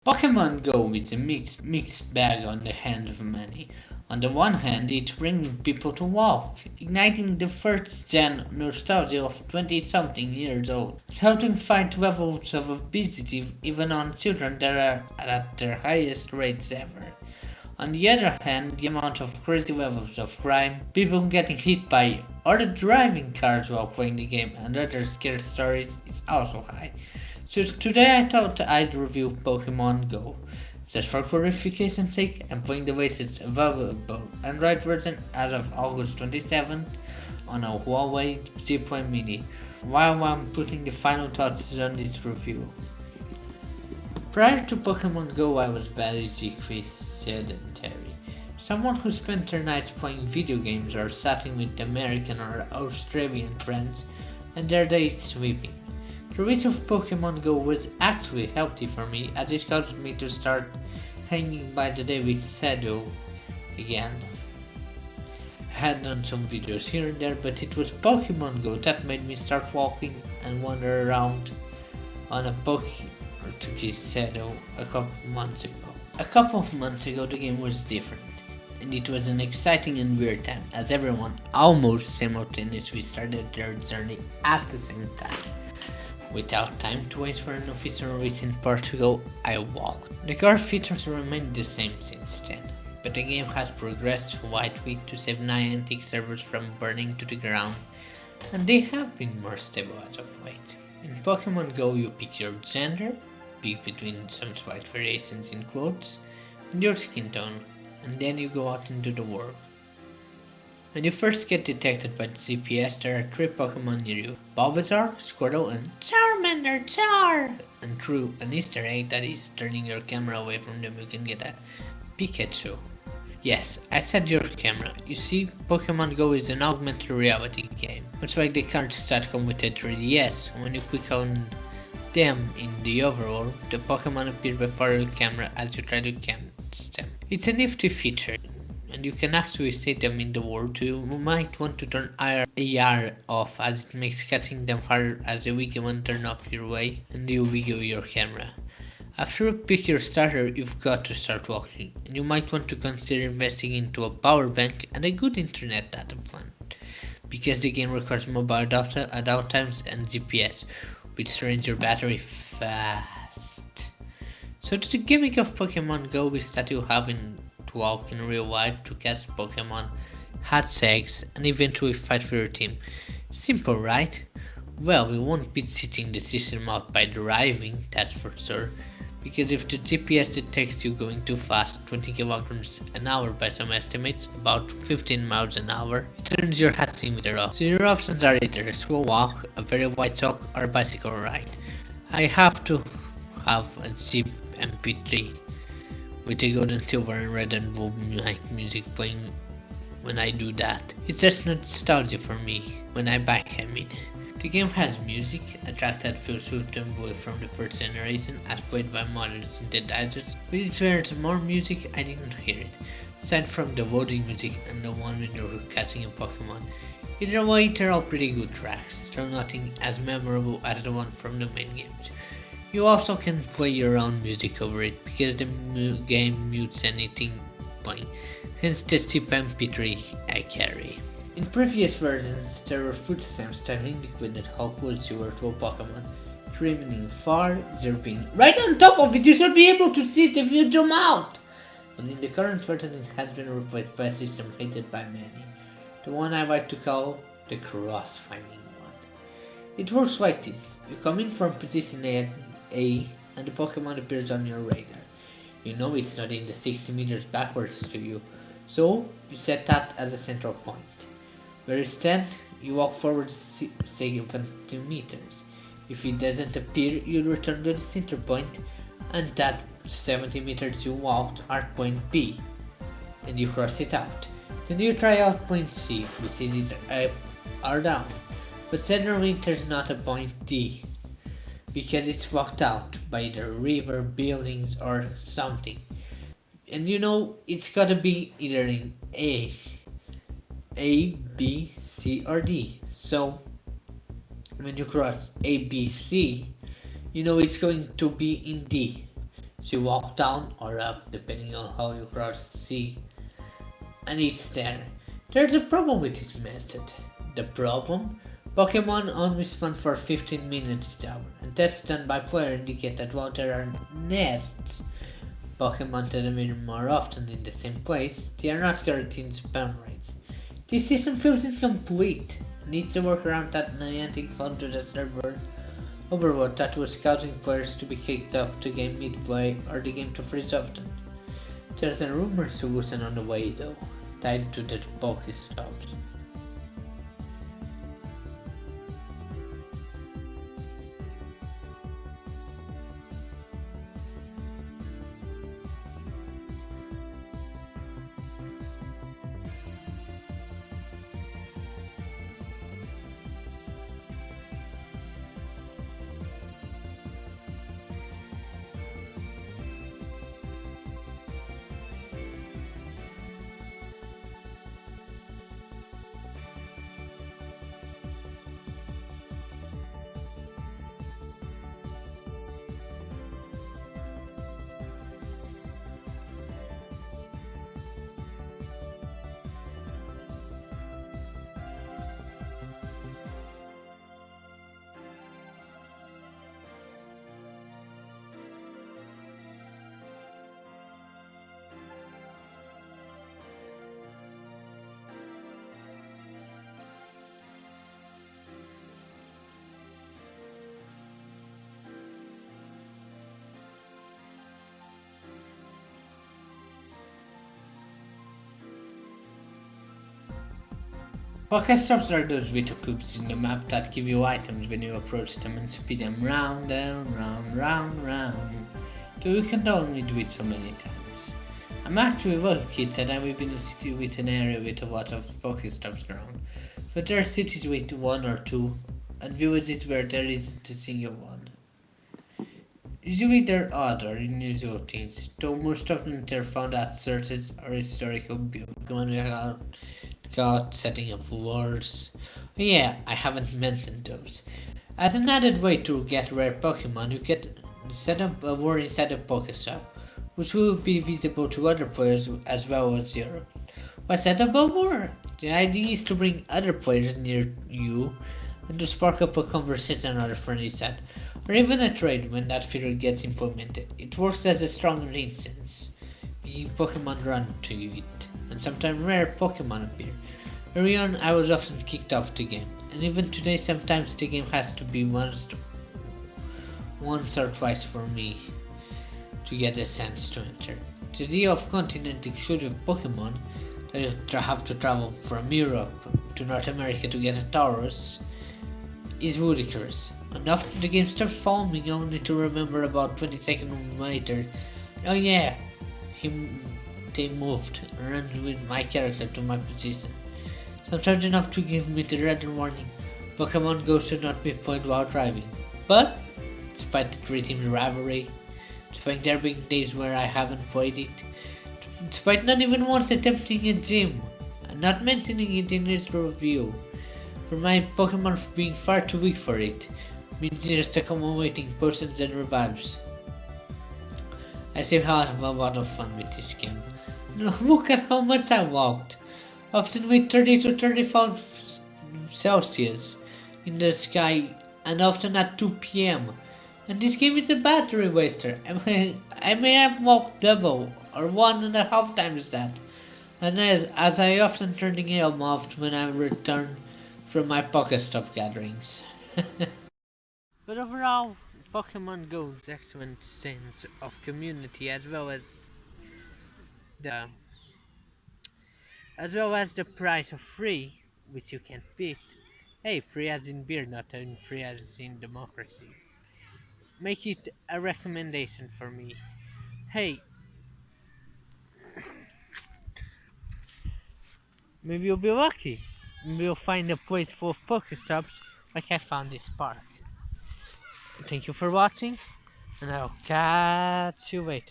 Pokemon Go is a mixed bag on the hands of many. On the one hand, it's bringing people to walk, igniting the first gen nostalgia of 20 something years old, helping fight levels of obesity even on children that are at their highest rates ever. On the other hand, the amount of crazy levels of crime, people getting hit by other driving cars while playing the game, and other scary stories is also high. So today I thought I'd review Pokemon Go. Just for clarification's sake, I'm playing the way it's available Android version as of August 27th on a Huawei Z Mini, while I'm putting the final touches on this review. Prior to Pokemon Go, I was basically sedentary. Someone who spent their nights playing video games or chatting with American or Australian friends and their days sleeping. The reach of Pokemon Go was actually healthy for me as it caused me to start hanging by the day with Shadow again. I had done some videos here and there, but it was Pokemon Go that made me start walking and wander around on a Portuguese Shadow a couple months ago. A couple of months ago the game was different, and it was an exciting and weird time as everyone almost simultaneously started their journey at the same time. Without time to wait for an official reach in Portugal, I walked. The car features remained the same since then, but the game has progressed widely to save Niantic servers from burning to the ground, and they have been more stable as of late. In Pokemon Go you pick your gender, pick between some slight variations in quotes, and your skin tone, and then you go out into the world. When you first get detected by the GPS, there are 3 Pokemon near you: Bulbasaur, Squirtle, and Charmander Char! And through an Easter egg that is turning your camera away from them, you can get a Pikachu. Yes, I said your camera. You see, Pokemon Go is an augmented reality game. Much like the cards that come with the 3DS, when you click on them in the overworld, the Pokemon appear before your camera as you try to catch them. It's a nifty feature, and you can actually see them in the world, so you might want to turn AR off as it makes catching them harder as a wiggle and turn off your way and you wiggle your camera. After you pick your starter, you've got to start walking, and you might want to consider investing into a power bank and a good internet data plan, because the game requires mobile data at all times and GPS, which drains your battery fast. So the gimmick of Pokemon Go is that you have to walk in real life to catch Pokemon, hatch eggs, and eventually fight for your team. Simple, right? Well, we won't be sitting the system out by driving, that's for sure, because if the GPS detects you going too fast, 20 kilometers an hour by some estimates, about 15 miles an hour, it turns your hatching off. So your options are either a slow walk, a very wide walk, or a bicycle ride. I have to have a Jeep MP3 with the gold and silver and red and blue music playing when I do that. It's just nostalgia for me, when I bike I mean. The game has music, a track that feels suitable from the first generation as played by modern synthesizers, but if there's more music I didn't hear it, aside from the loading music and the one when you're catching a Pokemon. Either way, they're all pretty good tracks, though nothing as memorable as the one from the main games. You also can play your own music over it, because the game mutes anything playing, hence the cheap MP3 I carry. In previous versions, there were footsteps that indicated how close you were to a Pokemon, remaining far, there being right on top of it. You should be able to see it if you zoom out! But in the current version, it has been replaced by a system hated by many, the one I like to call the cross-finding one. It works like this: you come in from position A and the Pokemon appears on your radar. You know it's not in the 60 meters backwards to you, so you set that as a central point. Where you stand, you walk forward 70 meters. If it doesn't appear, you return to the center point, and that 70 meters you walked are point B, and you cross it out. Then you try out point C, which is up or down, but generally there's not a point D, because it's blocked out by either river, buildings, or something. And you know, it's gotta be either in A, B, C, or D. So, when you cross A, B, C, you know it's going to be in D. So you walk down or up depending on how you cross the sea, and it's there. There's a problem with this method. The problem? Pokemon only spawn for 15 minutes each hour, and tests done by player indicate that while there are nests Pokemon that appear more often in the same place, they are not guaranteed spawn rates. This system feels incomplete. Needs to work around that Niantic found to the server overload that was causing players to be kicked off the game mid-play or the game to freeze often. There's a rumored solution on the way though, tied to the Pokestops. Pokestops are those little cubes in the map that give you items when you approach them and speed them round and round, round, round. Though you can only do it so many times. I'm actually lucky that I live in a city with an area with a lot of Pokestops around, but there are cities with one or two, and villages where there isn't a single one. Usually they're odd or unusual things, though most of them they're found at churches or historical buildings. God, setting up wars. Yeah, I haven't mentioned those. As an added way to get rare Pokemon, you can set up a war inside a Pokestop, which will be visible to other players as well as your. Why set up a war? The idea is to bring other players near you and to spark up a conversation or a friendly chat, or even a trade when that feature gets implemented. It works as a strong instance, making Pokemon run to it, and sometimes rare Pokemon appear. Early on, I was often kicked off the game, and even today, sometimes the game has to be once or twice for me to get a chance to enter. The idea of continent exclusive Pokemon that you have to travel from Europe to North America to get a Taurus is ludicrous, and often the game stops following only to remember about 20 seconds later, oh yeah, they moved and ran with my character to my position. Sometimes enough to give me the red warning, Pokemon Go should not be played while driving. But, despite the great team's rivalry, despite there being days where I haven't played it, despite not even once attempting a gym, and not mentioning it in this review, for my Pokemon being far too weak for it, means just accumulating potions and revives. I still have a lot of fun with this game. Look at how much I walked, often with 30 to 35 Celsius in the sky and often at 2 p.m. And this game is a battery waster. I may have walked double or 1.5 times that. And as I often turn the game off when I return from my Pokestop gatherings. But overall, Pokemon Go's excellent sense of community the as well as the price of free, which you can beat. Hey, free as in beer, not in free as in democracy. Make it a recommendation for me. Hey, maybe you'll be lucky. Maybe you'll find a place full of Pokestops like I found this park. Thank you for watching, and I'll catch you later.